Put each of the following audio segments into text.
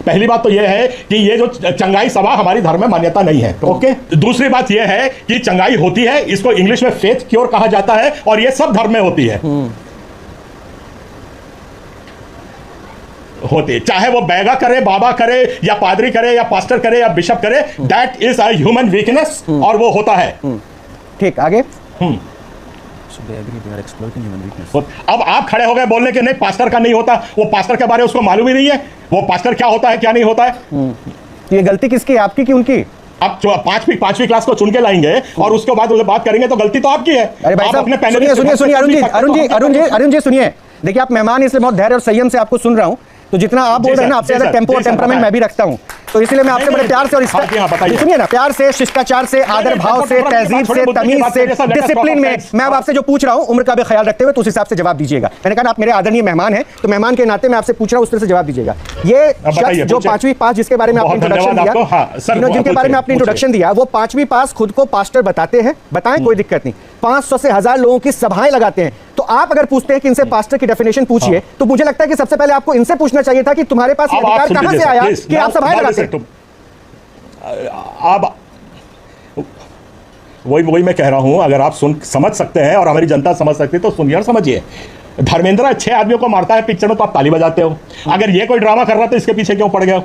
पहली बात तो यह है कि ये जो चंगाई सभा हमारी धर्म में मान्यता नहीं है, ओके। दूसरी बात यह है कि चंगाई होती है, इसको इंग्लिश में फेथ क्योर कहा जाता है, और ये सब धर्म में होती है। होती, चाहे वो बैगा करे, बाबा करे, या पादरी करे, या पास्टर करे, या बिशप करे, that is a human weakness, और वो होता है। ठीक, आगे। अब आप खड़े हो गए बोलने के नहीं पास्टर का नहीं होता, वो पास्टर के बारे में उसको मालूम ही नहीं है, वो पास्टर क्या होता है क्या नहीं होता है। ये गलती किसकी, आपकी कि उनकी? आप पांचवी क्लास को चुन के लाएंगे और उसके बाद बात करेंगे तो गलती तो आपकी है। अरे भाई साहब, सुनिए अरुण जी सुनिए, देखिए आप मेहमान, इसलिए बहुत धैर्य और संयम से आपको सुन रहा हूं, तो जितना आप बोल रहे हैं ना, आपसे ज्यादा टेम्पो और टेम्परामेंट मैं भी रखता हूं, तो इसलिए मैं आपसे बड़े प्यार से और सुनिए ना, प्यार से, शिष्टाचार से, आदर भाव से, तहजीब से, तमीज से, डिसिप्लिन में मैं अब आपसे जो पूछ रहा हूं, उम्र का भी ख्याल रखते हुए, तो उस हिसाब से जवाब दीजिएगा। मैंने कहा आप मेरे आदरणीय मेहमान हैं, तो मेहमान के नाते मैं आपसे पूछ रहा हूं, उस तरह से जवाब दीजिएगा। ये शख्स जो पांचवी पास जिसके बारे में आपने इंट्रोडक्शन दिया, जिनके बारे में आपने इंट्रोडक्शन दिया, वो पांचवी पास खुद को पास्टर बताते हैं, बताएं, कोई दिक्कत नहीं, 500 से 1000 लोगों की सभाएं लगाते हैं। तो आप अगर पूछते हैं कि इनसे पास्टर की डेफिनेशन पूछिए, तो मुझे लगता है कि सबसे पहले आपको इनसे पूछना चाहिए था कि तुम्हारे पास ये अधिकार कहां से आया कि आप सभाएं लगाते हैं। आप वही मैं कह रहा हूं, अगर आप समझ सकते हैं और हमारी जनता समझ सकती है तो सुनिए और समझिए। धर्मेंद्र 6 आदमियों को मारता है पिक्चर में, तो आप ताली बजाते हो। अगर ये कोई ड्रामा कर रहा तो इसके पीछे क्यों पड़ गया?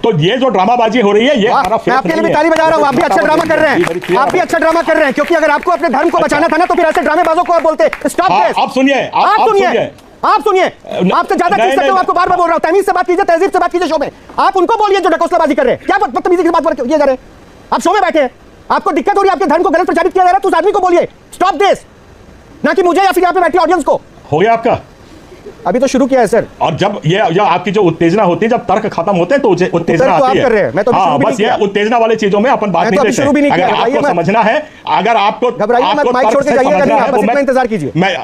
तो ये जो ड्रामाबाजी हो रही है, ये मैं आपके लिए भी ताली बजा रहा हूं, आप भी अच्छा ड्रामा कर रहे हैं, आप भी अच्छा ड्रामा कर रहे हैं, क्योंकि अगर आपको अपने धर्म को बचाना था ना, तो फिर ऐसे ड्रामेबाजों को आप बोलते स्टॉप दिस। आप सुनिए, आपसे ज्यादा चीज सकते हो, आपको बार बार बोल रहा हूं, तमीज से बात कीजिए, तहजीब से बात कीजिए शो में। आप उनको बोलिए जो ढकोसलाबाजी कर रहे हैं, क्या बदतमीजी की बात किए जा रहे हैं। आप शो में बैठे हैं, आपको दिक्कत हो रही है, आपके धर्म को गलत प्रचारित किया जा रहा है, तो उस आदमी को बोलिए स्टॉप दिस, ना कि मुझे या फिर यहाँ पे बैठी ऑडियंस को। हो गया आपका? अभी तो शुरू किया है सर। और जब ये आपकी जो उत्तेजना होती है, जब तर्क खत्म होते हैं तो उत्तेजना आती है। मैं तो हाँ, बस ये उत्तेजना वाली चीजों में अपन बात नहीं करते। अगर आपको समझना है, अगर आपको माइक छोड़ के जाइएगा नहीं, आप बस इतना इंतजार कीजिए। मैं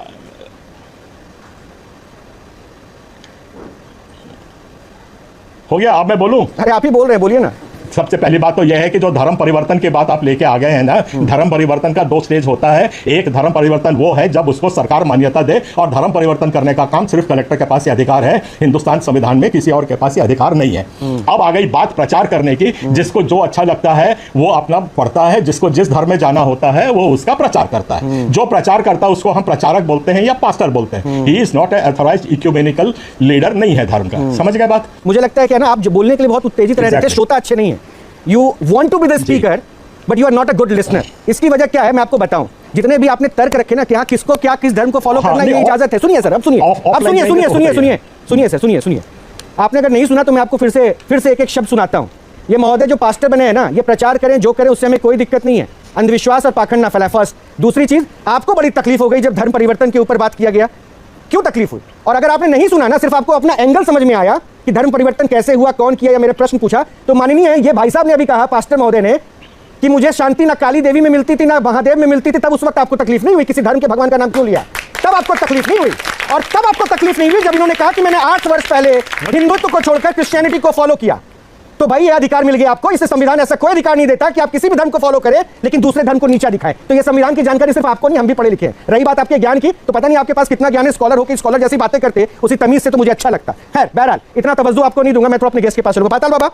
हो गया, अब मैं बोलूं? अरे आप ही बोल रहे हैं, बोलिए ना। सबसे पहली बात तो यह है कि जो धर्म परिवर्तन की बात आप लेके आ गए हैं ना, धर्म परिवर्तन का 2 स्टेज होता है। एक धर्म परिवर्तन वो है जब उसको सरकार मान्यता दे, और धर्म परिवर्तन करने का काम सिर्फ कलेक्टर के पास ही अधिकार है, हिंदुस्तान संविधान में किसी और के पास ही अधिकार नहीं है। अब आ गई बात प्रचार करने की, जिसको जो अच्छा लगता है वो अपना पढ़ता है, जिसको जिस धर्म में जाना होता है वो उसका प्रचार करता है। जो प्रचार करता है उसको हम प्रचारक बोलते हैं या पास्टर बोलते हैं। He is not a authorised ecumenical leader, नहीं है धर्म का। समझ गए बात? मुझे लगता है कि ना, आप जो बोलने के लिए बहुत उत्तेजित रहते हैं, श्रोता अच्छे नहीं है। You want to be the speaker, but you are not a good listener. इसकी वजह क्या है मैं आपको बताऊं। जितने भी आपने तर्क रखे ना, क्या किसको क्या किस धर्म को फॉलो करना ये इजाजत है। सुनिए सर, अब सुनिए, सुनिए। आपने अगर नहीं सुना तो मैं आपको फिर से एक शब्द सुनाता हूं। ये महोदय जो पास्टर बने हैं ना, ये प्रचार करें जो करें, उससे हमें कोई दिक्कत नहीं है। अंधविश्वास और पाखंड ना फैलाएं। फर्स्ट। दूसरी चीज, आपको बड़ी तकलीफ हो गई जब धर्म परिवर्तन के ऊपर बात किया गया। क्यों तकलीफ हुई? और अगर आपने नहीं सुना ना, सिर्फ आपको अपना एंगल समझ में आया कि धर्म परिवर्तन कैसे हुआ, कौन किया, या मेरे प्रश्न पूछा, तो माननीय ये भाई साहब ने अभी कहा, पास्टर महोदय ने, कि मुझे शांति ना काली देवी में मिलती थी ना महादेव में मिलती थी, तब उस वक्त आपको तकलीफ नहीं हुई। किसी धर्म के भगवान का नाम क्यों लिया? तब आपको तकलीफ नहीं हुई। और तब आपको तकलीफ नहीं हुई जब इन्होंने कहा कि मैंने 8 वर्ष पहले हिंदुत्व को छोड़कर क्रिश्चियनिटी को फॉलो किया। तो भाई ये अधिकार मिल गया आपको। इससे संविधान ऐसा कोई अधिकार नहीं देता कि आप किसी भी धर्म को फॉलो करें लेकिन दूसरे धर्म को नीचा दिखाएं। तो ये संविधान की जानकारी सिर्फ आपको नहीं, हम भी पढ़े लिखे हैं। रही बात आपके ज्ञान की, तो पता नहीं आपके पास कितना ज्ञान है। स्कॉलर हो कि स्कॉलर जैसी बातें करते उसी तमीज से तो मुझे अच्छा लगता है। खैर बहरहाल इतना तवज्जो आपको नहीं दूंगा, मैं तो अपने गेस्ट के पास चलूंगा। पाताल बाबा,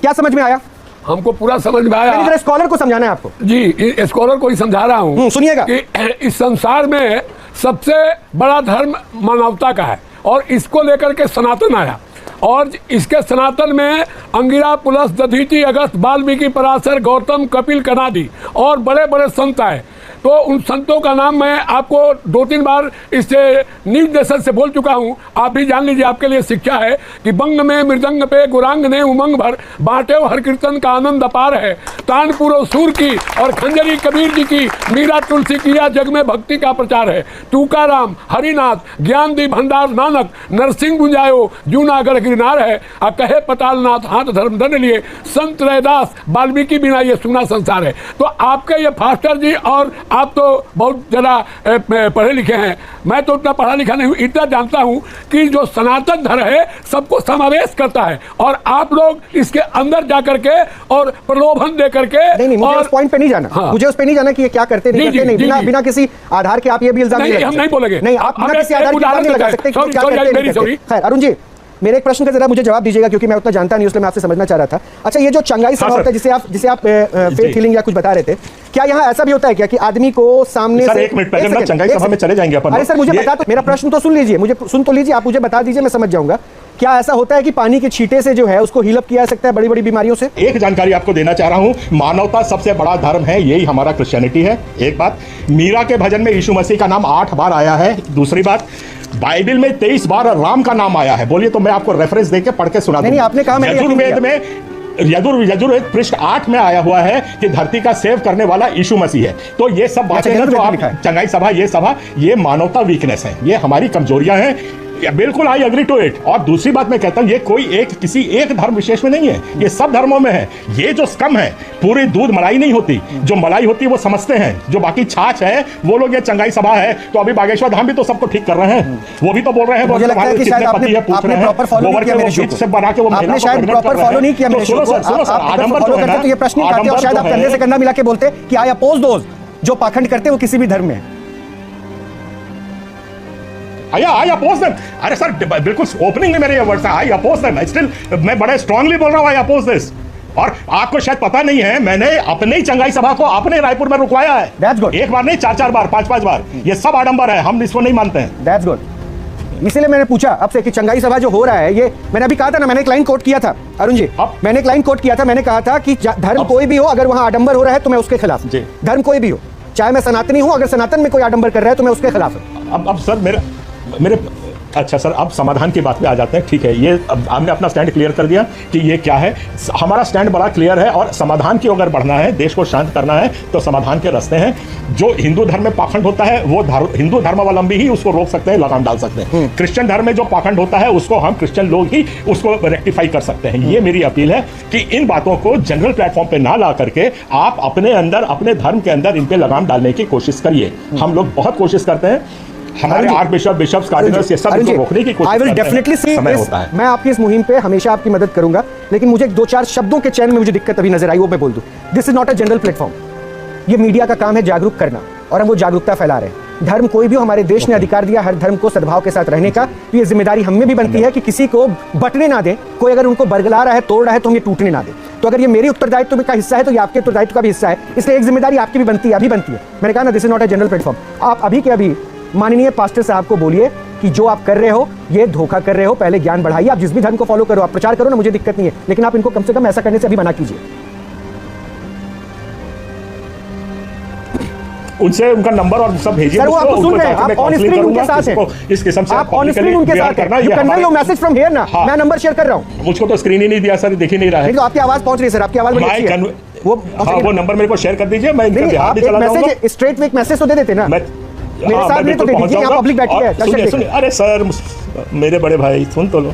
क्या समझ में आया? हमको पूरा समझ में आया। स्कॉलर को समझाना है आपको। जी, स्कॉलर को ही समझा रहा हूँ। सुनिएगा, इस संसार में सबसे बड़ा धर्म मानवता का है, और इसको लेकर के सनातन आया। और इसके सनातन में अंगिरा, पुलस, दधीचि, अगस्त, वाल्मीकि, पराशर, गौतम, कपिल, कनादी और बड़े बड़े संत आए। तो उन संतों का नाम मैं आपको 2-3 बार इससे न्यूज नेशन से बोल चुका हूं। आप भी जान लीजिए, आपके लिए शिक्षा है कि बंग में मृदंग पे गुरांग ने उमंग भर, बांटे हर कीर्तन का आनंद अपार है। तानपुर सूर की और खंजरी कबीर जी की, मीरा तुलसी किया जग में भक्ति का प्रचार है। टूकाराम, हरिनाथ, ज्ञानदीप भंडार नानक, नरसिंह गुंजायो, जूनागढ़ गिरनार है। कहे पतालनाथ हाथ धर्म धन लिए, संत रैदास वाल्मीकि बिना ये सुना संसार है। तो आपके ये फास्टर जी, और आप तो बहुत ज़्यादा पढ़े लिखे हैं, मैं तो उतना पढ़ा लिखा नहीं हूँ। इतना जानता हूँ कि जो सनातन धर्म है सबको समावेश करता है, और आप लोग इसके अंदर जा करके और प्रलोभन दे करके नहीं, मुझे उस पॉइंट पे नहीं जाना। हाँ। मुझे उस पे नहीं जाना कि ये क्या करते नहीं करते नहीं, बिना किसी आधार के आप ये भी इल्जाम नहीं, हम नहीं बोलेंगे। नहीं, आप बिना किसी आधार के इल्जाम नहीं लगा सकते। खैर अरुण जी, मेरे एक प्रश्न का जरा मुझे जवाब दीजिएगा, क्योंकि मैं उतना जानता नहीं, इसलिए मैं आपसे समझना चाह रहा था। अच्छा, ये जो चंगाई सभा सर। होता है जिसे आप फेथ हीलिंग या कुछ बता रहे थे, क्या यहाँ ऐसा भी होता है क्या कि आदमी को सामने सर से एक मिनट पहले एक ना सेकंड, चंगाई एक सभा में सेकंड। चले जाएंगे अपन। अरे सर मुझे ये- बता, तो मेरा प्रश्न तो सुन लीजिए, मुझे सुन तो लीजिए, आप मुझे बता दीजिए, मैं समझ जाऊंगा। क्या ऐसा होता है कि पानी के छींटे से जो है उसको हील अप किया जा सकता है बड़ी बड़ी बीमारियों से? एक जानकारी आपको देना चाह रहा हूं, मानवता सबसे बड़ा धर्म है, यही हमारा क्रिश्चियनिटी है। एक बात, मीरा के भजन में यीशु मसीह का नाम 8 बार आया है। दूसरी बात, बाइबल में 23 बार राम का नाम आया है। बोलिए तो मैं आपको रेफरेंस देके पढ़ के सुना नहीं, आपने कहा, मैंने यकीन यजुर्वेद में यजुर्वेद पृष्ठ 8 में आया हुआ है कि धरती का सेव करने वाला यीशु मसीह है। तो ये सब बातें हैं जो आप चंगाई सभा, ये सभा, ये मानवता वीकनेस है, ये हमारी कमजोरियां हैं। बिल्कुल आई एग्री टू इट। और दूसरी बात मैं कहता हूं, ये कोई किसी एक धर्म विशेष में नहीं है, ये सब धर्मों में है। ये जो स्कम है, पूरी दूध मलाई नहीं होती, जो मलाई होती है वो समझते हैं, जो बाकी छाछ है वो लोग, ये चंगाई सभा है। तो अभी बागेश्वर धाम भी तो सबको ठीक कर रहे हैं, वो भी तो बोल रहे हैं मुझे लगता है कि शायद आपने प्रॉपर फॉलो नहीं किया मेरे शो को। से बना के वो आपने शायद प्रॉपर फॉलो नहीं किया मेरे शो को। आडंबर फॉलो करते तो ये प्रश्न नहीं करते, और शायद आप कंधे से कंधा मिला के बोलते कि आई अपोज दोज जो पाखंड करते वो किसी भी धर्म में है। I oppose them. अरे सर बिल्कुल ओपनिंग में मेरे ये वर्ड्स हैं, आई अपोज देम। स्टिल मैं बड़े स्ट्रांगली बोल रहा हूं, आई अपोज दिस। और आपको शायद पता नहीं है, मैंने अपने ही चंगाई सभा को अपने रायपुर में रुकवाया है। That's good. एक बार नहीं, 4-4 बार, 5-5 बार। ये सब आडंबर है, हम इसको नहीं मानते हैं। That's good. इसीलिए मैंने पूछा आपसे कि चंगाई सभा जो हो रहा है, ये मैंने अभी कहा था ना, मैंने एक लाइन कोट किया था अरुण जी, मैंने एक लाइन कोट किया था, मैंने कहा था कि धर्म कोई भी हो, अगर वहां आडंबर हो रहा है तो मैं उसके खिलाफ। धर्म कोई भी हो, चाहे मैं सनातनी हूं, अगर सनातन में कोई आडंबर कर रहा है तो मैं उसके खिलाफ हूं। अब सर मेरे अच्छा सर, अब समाधान की बात पे आ जाते हैं। ठीक है, ये अब हमने अपना स्टैंड क्लियर कर दिया कि ये क्या है। हमारा स्टैंड बड़ा क्लियर है, और समाधान की अगर बढ़ना है, देश को शांत करना है, तो समाधान के रास्ते हैं। जो हिंदू धर्म में पाखंड होता है वो हिंदू धर्मावलंबी ही उसको रोक सकते हैं, लगाम डाल सकते हैं। क्रिश्चियन धर्म में जो पाखंड होता है उसको हम क्रिश्चियन लोग ही उसको रेक्टिफाई कर सकते हैं। ये मेरी अपील है कि इन बातों को जनरल प्लेटफॉर्म पे ना ला करके आप अपने अंदर, अपने धर्म के अंदर इन पे लगाम डालने की कोशिश करिए। हम लोग बहुत कोशिश करते हैं, हमारे आर्च बिशप, बिशप्स, कार्डिनल्स, ये सब इसको रोकने की कोशिश करते हैं। डेफिनेटली समय होता है। मैं आपकी इस मुहिम पे हमेशा आपकी मदद करूंगा, लेकिन मुझे 2-4 शब्दों के चयन में मुझे दिक्कत अभी नजर आई, वो मैं बोल दूं। This is not a general platform. ये मीडिया का काम है जागरूक करना, और हम वो जागरूकता फैला रहे हैं। धर्म कोई भी हो, हमारे देश ने अधिकार दिया हर धर्म को सद्भाव के साथ रहने का, तो ये जिम्मेदारी हमें भी बनती है कि किसी को बटने ना दें। कोई अगर उनको बरगला रहा है, तोड़ रहा है, तो हम ये टूटने ना दें। तो अगर ये मेरी उत्तरदायित्व का हिस्सा है, तो ये आपके उत्तरदायित्व का भी हिस्सा है। इसलिए एक जिम्मेदारी आपकी भी बनती है, अभी बनती है। मैंने कहा ना, this is not a general platform. आप अभी के अभी माननीय पास्टर साहब को बोलिए कि जो आप कर रहे हो ये धोखा कर रहे हो, पहले ज्ञान बढ़ाइए। आप जिस भी धर्म को फॉलो करो, आप प्रचार करो ना, मुझे दिक्कत नहीं है, लेकिन आप इनको कम से कम ऐसा करने से अभी मना कीजिए। उनसे उनका नंबर और सब भेजिए। सर वो आपको सुन रहे हैं, आप ऑन स्क्रीन उनके साथ हैं, इस किस्म से आप ऑन स्क्रीन उनके साथ हैं। You convey your message from here ना। मैं नंबर शेयर कर रहा हूं। मुझको तो स्क्रीन ही नहीं दिया सर, दिख ही नहीं रहा है। तो आपकी आवाज पहुंच रही है सर, आपकी आवाज बड़ी अच्छी है। वो नंबर मेरे को शेयर कर दीजिए, मैं इनके बिहार भी चला जाऊंगा। मैसेज स्ट्रेट में एक मैसेज तो दे देते ना, मेरे साथ में तो दे दीजिए। यहां पब्लिक बैठी है। सुनिए, अरे सर मेरे बड़े भाई सुन तो लो,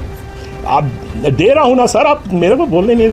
आप दे रहा हूं ना सर, आप मेरे को बोलने नहीं